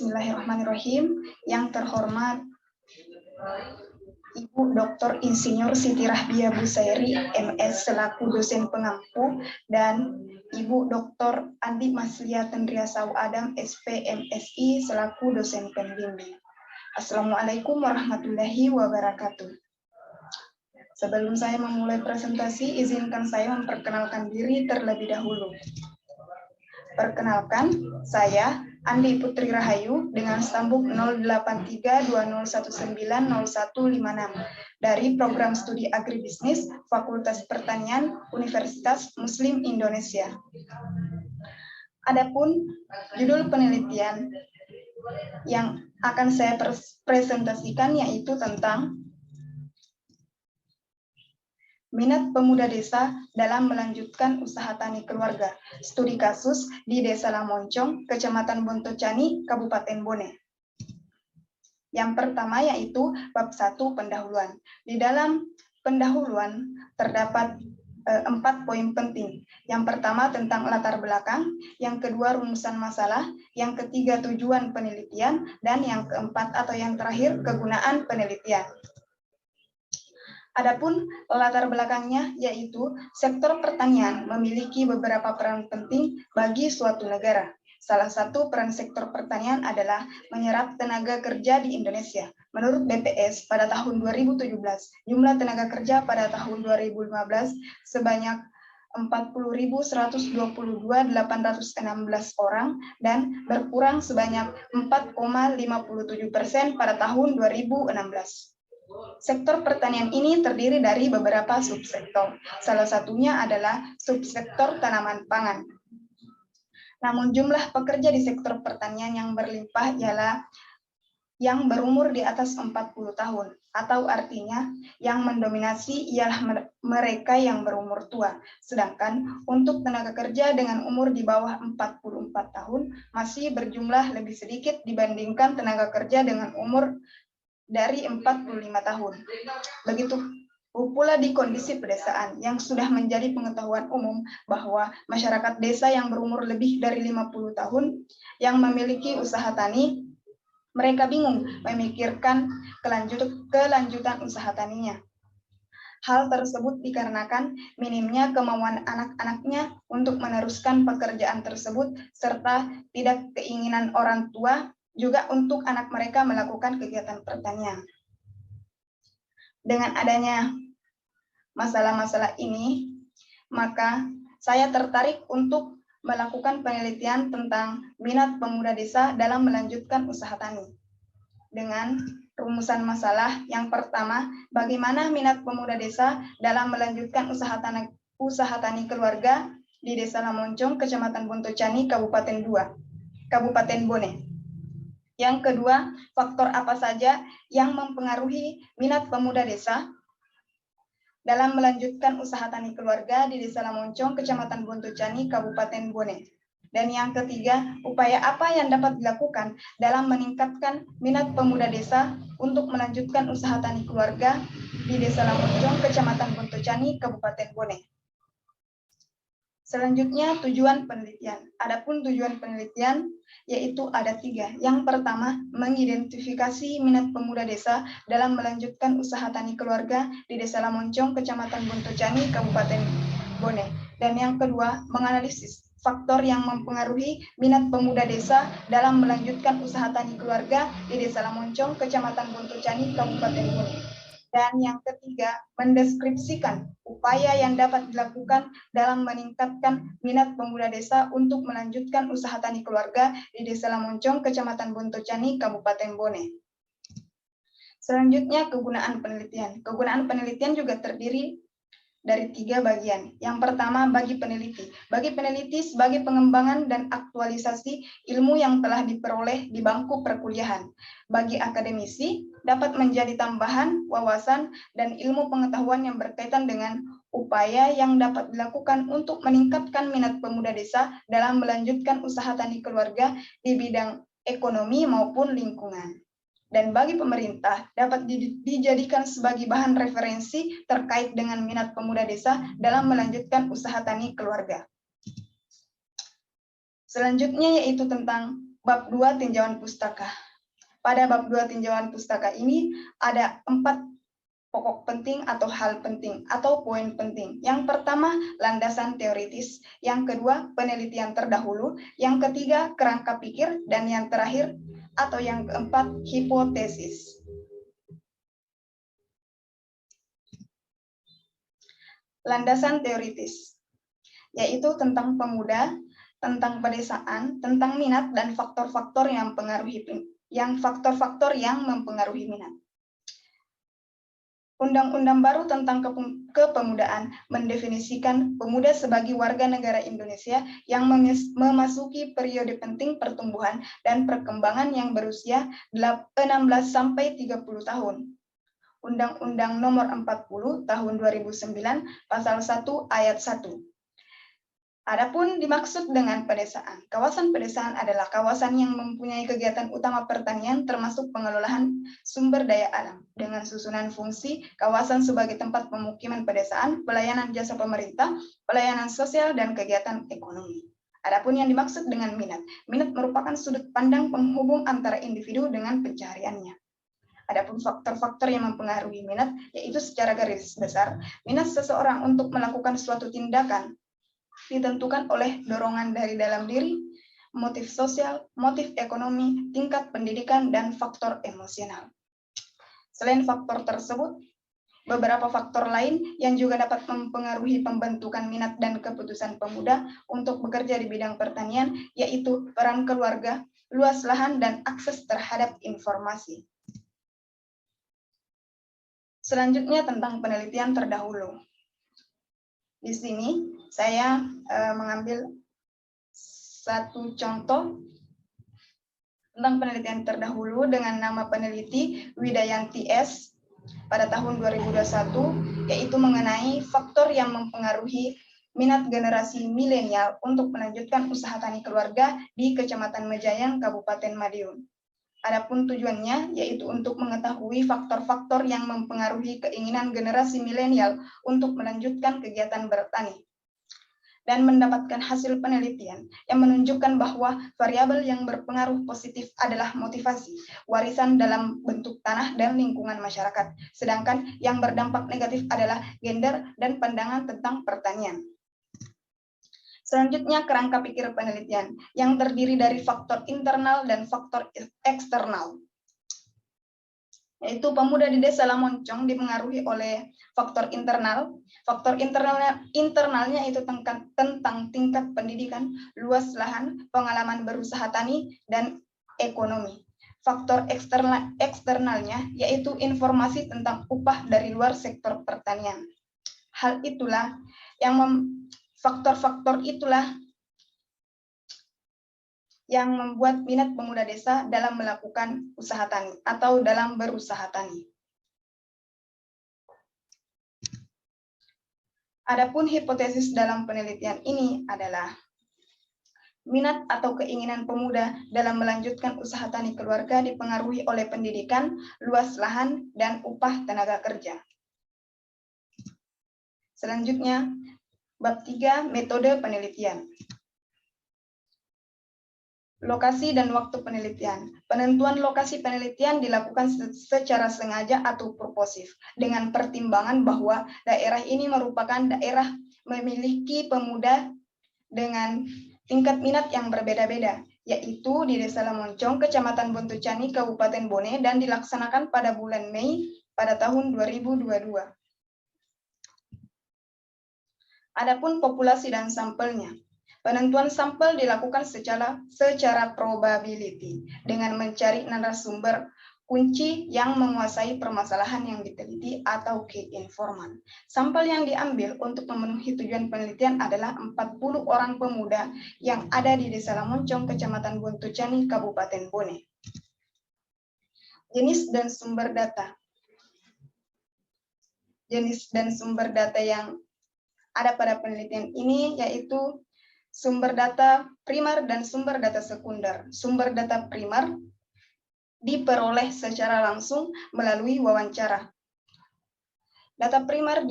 Bismillahirrahmanirrahim. Yang terhormat Ibu Dr. Insinyur Siti Rahbia Busairi, MS selaku dosen pengampu, dan Ibu Dr. Andi Maslia Tendria Sau Adam, SP MSI selaku dosen pembimbing. Assalamualaikum warahmatullahi wabarakatuh. Sebelum saya memulai presentasi, izinkan saya memperkenalkan diri terlebih dahulu. Perkenalkan, saya Andi Putri Rahayu dengan stambuk 08320190156 dari Program Studi Agribisnis Fakultas Pertanian Universitas Muslim Indonesia. Adapun judul penelitian yang akan saya presentasikan yaitu tentang minat pemuda desa dalam melanjutkan usaha tani keluarga. Studi kasus di Desa Lamoncong, Kecamatan Bontocani, Kabupaten Bone. Yang pertama yaitu bab 1 pendahuluan. Di dalam pendahuluan terdapat 4 poin penting. Yang pertama tentang latar belakang, yang kedua rumusan masalah, yang ketiga tujuan penelitian, dan yang keempat atau yang terakhir kegunaan penelitian. Adapun latar belakangnya yaitu sektor pertanian memiliki beberapa peran penting bagi suatu negara. Salah satu peran sektor pertanian adalah menyerap tenaga kerja di Indonesia. Menurut BPS pada tahun 2017, jumlah tenaga kerja pada tahun 2015 sebanyak 40.122.816 orang dan berkurang sebanyak 4,57% pada tahun 2016. Sektor pertanian ini terdiri dari beberapa subsektor. Salah satunya adalah subsektor tanaman pangan. Namun jumlah pekerja di sektor pertanian yang berlimpah ialah yang berumur di atas 40 tahun, atau artinya yang mendominasi ialah mereka yang berumur tua. Sedangkan untuk tenaga kerja dengan umur di bawah 44 tahun masih berjumlah lebih sedikit dibandingkan tenaga kerja dengan umur dari 45 tahun. Begitu pula di kondisi pedesaan yang sudah menjadi pengetahuan umum bahwa masyarakat desa yang berumur lebih dari 50 tahun yang memiliki usaha tani, mereka bingung memikirkan kelanjutan usaha taninya. Hal tersebut dikarenakan minimnya kemauan anak-anaknya untuk meneruskan pekerjaan tersebut serta tidak keinginan orang tua juga untuk anak mereka melakukan kegiatan pertanian. Dengan adanya masalah-masalah ini, maka saya tertarik untuk melakukan penelitian tentang minat pemuda desa dalam melanjutkan usaha tani. Dengan rumusan masalah yang pertama, bagaimana minat pemuda desa dalam melanjutkan usaha tani keluarga di Desa Lamoncong, Kecamatan Bontocani, Kabupaten Bone. Yang kedua, faktor apa saja yang mempengaruhi minat pemuda desa dalam melanjutkan usaha tani keluarga di Desa Lamoncong, Kecamatan Bontocani, Kabupaten Bone. Dan yang ketiga, upaya apa yang dapat dilakukan dalam meningkatkan minat pemuda desa untuk melanjutkan usaha tani keluarga di Desa Lamoncong, Kecamatan Bontocani, Kabupaten Bone. Selanjutnya tujuan penelitian. Adapun tujuan penelitian yaitu ada 3. Yang pertama, mengidentifikasi minat pemuda desa dalam melanjutkan usaha tani keluarga di Desa Lamoncong, Kecamatan Bontocani, Kabupaten Bone. Dan yang kedua, menganalisis faktor yang mempengaruhi minat pemuda desa dalam melanjutkan usaha tani keluarga di Desa Lamoncong, Kecamatan Bontocani, Kabupaten Bone. Dan yang ketiga, mendeskripsikan upaya yang dapat dilakukan dalam meningkatkan minat pemuda desa untuk melanjutkan usaha tani keluarga di Desa Lamoncong, Kecamatan Bontocani, Kabupaten Bone. Selanjutnya, kegunaan penelitian. Kegunaan penelitian juga terdiri dari 3 bagian. Yang pertama, bagi peneliti. Bagi peneliti sebagai pengembangan dan aktualisasi ilmu yang telah diperoleh di bangku perkuliahan. Bagi akademisi, dapat menjadi tambahan wawasan dan ilmu pengetahuan yang berkaitan dengan upaya yang dapat dilakukan untuk meningkatkan minat pemuda desa dalam melanjutkan usaha tani keluarga di bidang ekonomi maupun lingkungan. Dan bagi pemerintah dapat dijadikan sebagai bahan referensi terkait dengan minat pemuda desa dalam melanjutkan usaha tani keluarga. Selanjutnya yaitu tentang Bab 2 tinjauan pustaka. Pada bab 2 tinjauan pustaka ini ada 4 pokok penting atau hal penting atau poin penting. Yang pertama, landasan teoritis. Yang kedua, penelitian terdahulu. Yang ketiga, kerangka pikir. Dan yang terakhir atau yang keempat, hipotesis. Landasan teoritis, yaitu tentang pemuda, tentang pedesaan, tentang minat, dan faktor-faktor yang mempengaruhi minat. Undang-undang baru tentang kepemudaan mendefinisikan pemuda sebagai warga negara Indonesia yang memasuki periode penting pertumbuhan dan perkembangan yang berusia 16 sampai 30 tahun. Undang-Undang Nomor 40 Tahun 2009 Pasal 1 Ayat 1. Adapun dimaksud dengan pedesaan. Kawasan pedesaan adalah kawasan yang mempunyai kegiatan utama pertanian termasuk pengelolaan sumber daya alam dengan susunan fungsi kawasan sebagai tempat pemukiman pedesaan, pelayanan jasa pemerintah, pelayanan sosial dan kegiatan ekonomi. Adapun yang dimaksud dengan minat. Minat merupakan sudut pandang penghubung antara individu dengan pencahariannya. Adapun faktor-faktor yang mempengaruhi minat yaitu secara garis besar minat seseorang untuk melakukan suatu tindakan ditentukan oleh dorongan dari dalam diri, motif sosial, motif ekonomi, tingkat pendidikan, dan faktor emosional. Selain faktor tersebut, beberapa faktor lain yang juga dapat mempengaruhi pembentukan minat dan keputusan pemuda untuk bekerja di bidang pertanian, yaitu peran keluarga, luas lahan, dan akses terhadap informasi. Selanjutnya tentang penelitian terdahulu. Di sini saya mengambil satu contoh tentang penelitian terdahulu dengan nama peneliti Widayanti S. pada tahun 2021, yaitu mengenai faktor yang mempengaruhi minat generasi milenial untuk melanjutkan usaha tani keluarga di Kecamatan Mejayang, Kabupaten Madiun. Adapun tujuannya yaitu untuk mengetahui faktor-faktor yang mempengaruhi keinginan generasi milenial untuk melanjutkan kegiatan bertani dan mendapatkan hasil penelitian yang menunjukkan bahwa variabel yang berpengaruh positif adalah motivasi, warisan dalam bentuk tanah dan lingkungan masyarakat, sedangkan yang berdampak negatif adalah gender dan pandangan tentang pertanian. Selanjutnya, kerangka pikir penelitian yang terdiri dari faktor internal dan faktor eksternal. Yaitu pemuda di Desa Lamoncong dipengaruhi oleh faktor internal. Faktor internalnya itu tentang tingkat pendidikan, luas lahan, pengalaman berusaha tani, dan ekonomi. Faktor eksternalnya yaitu informasi tentang upah dari luar sektor pertanian. Hal itulah yang faktor-faktor itulah yang membuat minat pemuda desa dalam melakukan usaha tani atau dalam berusaha tani. Adapun hipotesis dalam penelitian ini adalah minat atau keinginan pemuda dalam melanjutkan usaha tani keluarga dipengaruhi oleh pendidikan, luas lahan, dan upah tenaga kerja. Selanjutnya, bab 3, metode penelitian. Lokasi dan waktu penelitian. Penentuan lokasi penelitian dilakukan secara sengaja atau purposif dengan pertimbangan bahwa daerah ini merupakan daerah memiliki pemuda dengan tingkat minat yang berbeda-beda, yaitu di Desa Lamoncong, Kecamatan Bontucani, Kabupaten Bone, dan dilaksanakan pada bulan Mei pada tahun 2022. Adapun populasi dan sampelnya. Penentuan sampel dilakukan secara probability dengan mencari narasumber kunci yang menguasai permasalahan yang diteliti atau key informant. Sampel yang diambil untuk memenuhi tujuan penelitian adalah 40 orang pemuda yang ada di Desa Lamoncong, Kecamatan Bontucani, Kabupaten Bone. Jenis dan sumber data. Jenis dan sumber data yang ada pada penelitian ini yaitu sumber data primer dan sumber data sekunder. Sumber data primer diperoleh secara langsung melalui wawancara. Data primer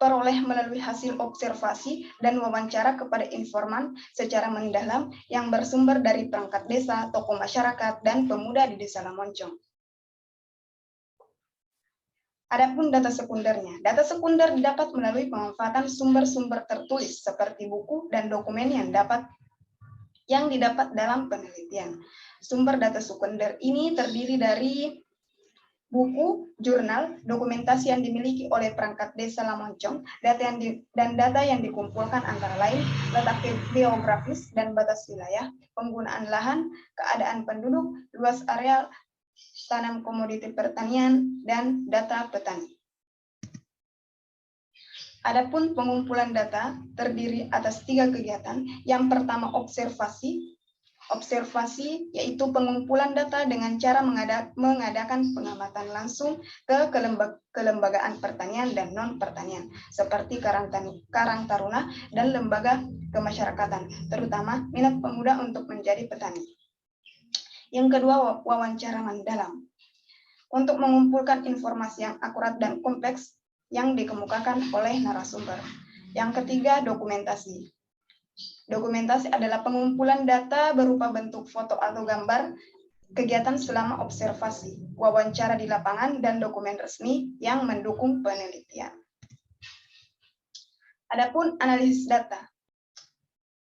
diperoleh melalui hasil observasi dan wawancara kepada informan secara mendalam yang bersumber dari perangkat desa, tokoh masyarakat, dan pemuda di Desa Lamoncong. Adapun data sekundernya. Data sekunder didapat melalui pemanfaatan sumber-sumber tertulis seperti buku dan dokumen yang didapat dalam penelitian. Sumber data sekunder ini terdiri dari buku, jurnal, dokumentasi yang dimiliki oleh perangkat desa Lamoncong, dan data yang dikumpulkan antara lain letak geografis dan batas wilayah, penggunaan lahan, keadaan penduduk, luas area tanam komoditi pertanian, dan data petani. Adapun pengumpulan data terdiri atas 3 kegiatan. Yang pertama observasi. Observasi yaitu pengumpulan data dengan cara mengadakan pengamatan langsung ke kelembagaan pertanian dan non-pertanian, seperti Karang Taruna dan lembaga kemasyarakatan, terutama minat pemuda untuk menjadi petani. Yang kedua, wawancara mendalam. Untuk mengumpulkan informasi yang akurat dan kompleks yang dikemukakan oleh narasumber. Yang ketiga, dokumentasi. Dokumentasi adalah pengumpulan data berupa bentuk foto atau gambar, kegiatan selama observasi, wawancara di lapangan, dan dokumen resmi yang mendukung penelitian. Adapun analisis data.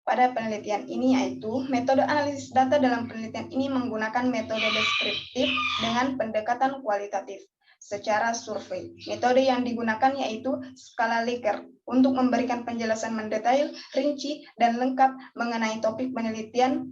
Pada penelitian ini yaitu metode analisis data dalam penelitian ini menggunakan metode deskriptif dengan pendekatan kualitatif secara survei. Metode yang digunakan yaitu skala Likert untuk memberikan penjelasan mendetail, rinci, dan lengkap mengenai topik penelitian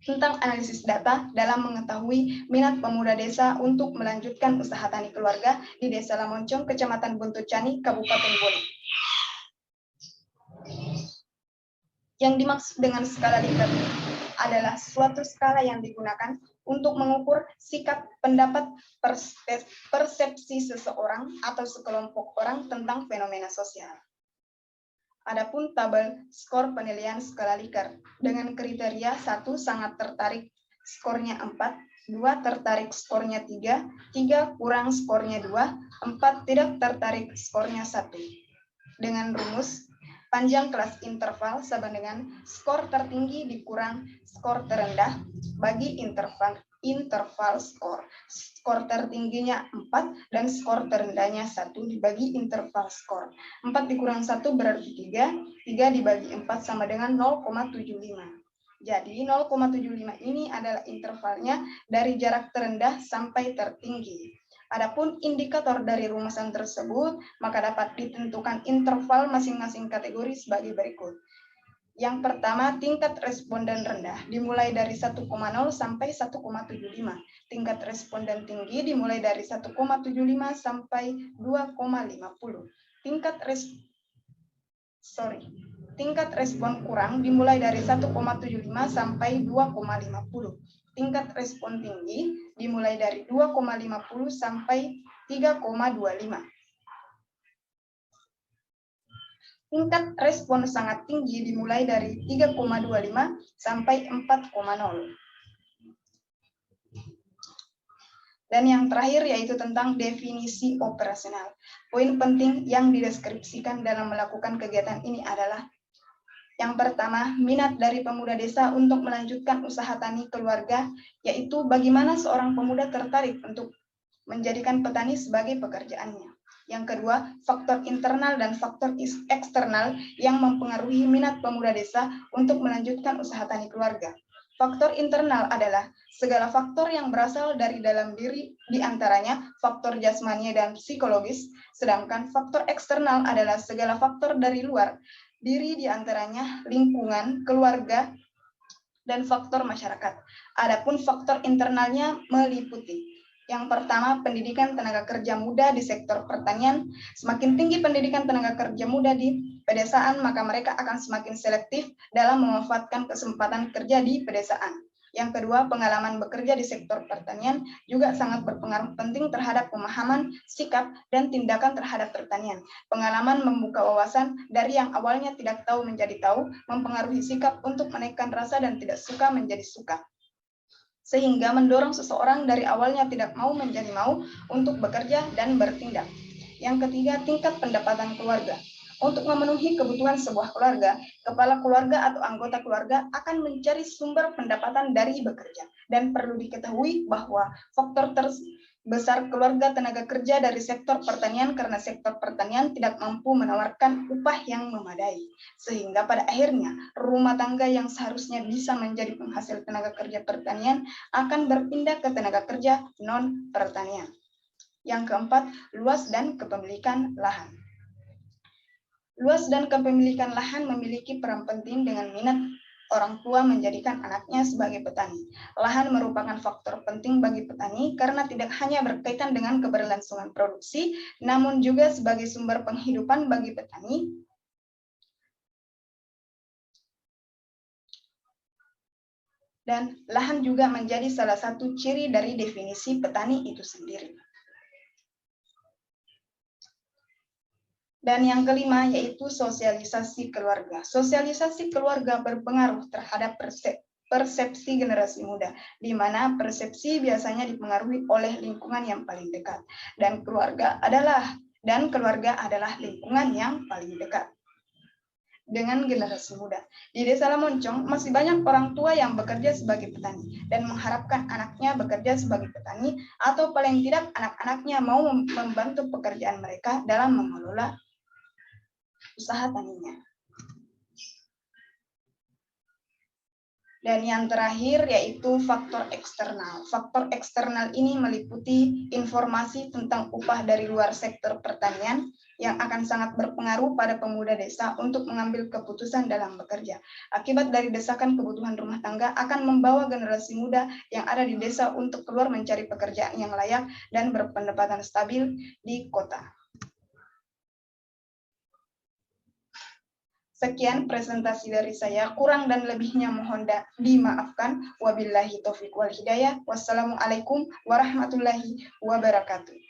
tentang analisis data dalam mengetahui minat pemuda desa untuk melanjutkan usaha tani keluarga di Desa Lamoncong, Kecamatan Buntut Cani, Kabupaten Bone. Yang dimaksud dengan skala Likert adalah suatu skala yang digunakan untuk mengukur sikap, pendapat, persepsi seseorang atau sekelompok orang tentang fenomena sosial. Adapun tabel skor penilaian skala Likert dengan kriteria 1 sangat tertarik skornya 4, 2 tertarik skornya 3, 3 kurang skornya 2, 4 tidak tertarik skornya 1. Dengan rumus panjang kelas interval sama dengan skor tertinggi dikurang skor terendah bagi interval skor. Skor tertingginya 4 dan skor terendahnya 1 dibagi interval skor. 4 dikurang 1 berarti 3, 3 dibagi 4 sama dengan 0,75. Jadi 0,75 ini adalah intervalnya dari jarak terendah sampai tertinggi. Adapun indikator dari rumusan tersebut, maka dapat ditentukan interval masing-masing kategori sebagai berikut. Yang pertama, tingkat responden rendah dimulai dari 1,0 sampai 1,75. Tingkat responden tinggi dimulai dari 1,75 sampai 2,50. Tingkat respon kurang dimulai dari 1,75 sampai 2,50. Tingkat respon tinggi dimulai dari 2,50 sampai 3,25. Tingkat respon sangat tinggi dimulai dari 3,25 sampai 4,0. Dan yang terakhir yaitu tentang definisi operasional. Poin penting yang dideskripsikan dalam melakukan kegiatan ini adalah yang pertama, minat dari pemuda desa untuk melanjutkan usaha tani keluarga, yaitu bagaimana seorang pemuda tertarik untuk menjadikan petani sebagai pekerjaannya. Yang kedua, faktor internal dan faktor eksternal yang mempengaruhi minat pemuda desa untuk melanjutkan usaha tani keluarga. Faktor internal adalah segala faktor yang berasal dari dalam diri, diantaranya faktor jasmani dan psikologis, sedangkan faktor eksternal adalah segala faktor dari luar diri, diantaranya lingkungan, keluarga, dan faktor masyarakat. Adapun faktor internalnya meliputi yang pertama, pendidikan tenaga kerja muda di sektor pertanian. Semakin tinggi pendidikan tenaga kerja muda di pedesaan, maka mereka akan semakin selektif dalam memanfaatkan kesempatan kerja di pedesaan. Yang kedua, pengalaman bekerja di sektor pertanian juga sangat berpengaruh penting terhadap pemahaman, sikap, dan tindakan terhadap pertanian. Pengalaman membuka wawasan dari yang awalnya tidak tahu menjadi tahu, mempengaruhi sikap untuk menaikkan rasa dan tidak suka menjadi suka, sehingga mendorong seseorang dari awalnya tidak mau menjadi mau untuk bekerja dan bertindak. Yang ketiga, tingkat pendapatan keluarga. Untuk memenuhi kebutuhan sebuah keluarga, kepala keluarga atau anggota keluarga akan mencari sumber pendapatan dari bekerja. Dan perlu diketahui bahwa faktor terbesar keluarga tenaga kerja dari sektor pertanian karena sektor pertanian tidak mampu menawarkan upah yang memadai. Sehingga pada akhirnya rumah tangga yang seharusnya bisa menjadi penghasil tenaga kerja pertanian akan berpindah ke tenaga kerja non-pertanian. Yang keempat, luas dan kepemilikan lahan. Luas dan kepemilikan lahan memiliki peran penting dengan minat orang tua menjadikan anaknya sebagai petani. Lahan merupakan faktor penting bagi petani karena tidak hanya berkaitan dengan keberlangsungan produksi, namun juga sebagai sumber penghidupan bagi petani. Dan lahan juga menjadi salah satu ciri dari definisi petani itu sendiri. Dan yang kelima yaitu sosialisasi keluarga. Sosialisasi keluarga berpengaruh terhadap persepsi generasi muda, di mana persepsi biasanya dipengaruhi oleh lingkungan yang paling dekat. Dan keluarga adalah lingkungan yang paling dekat dengan generasi muda. Di Desa Lamoncong masih banyak orang tua yang bekerja sebagai petani dan mengharapkan anaknya bekerja sebagai petani atau paling tidak anak-anaknya mau membantu pekerjaan mereka dalam mengelola usaha taninya. Dan yang terakhir yaitu faktor eksternal. Faktor eksternal ini meliputi informasi tentang upah dari luar sektor pertanian yang akan sangat berpengaruh pada pemuda desa untuk mengambil keputusan dalam bekerja. Akibat dari desakan kebutuhan rumah tangga akan membawa generasi muda yang ada di desa untuk keluar mencari pekerjaan yang layak dan berpendapatan stabil di kota. Sekian presentasi dari saya, kurang dan lebihnya mohon dimaafkan. Wabillahi taufiq wal hidayah. Wassalamualaikum warahmatullahi wabarakatuh.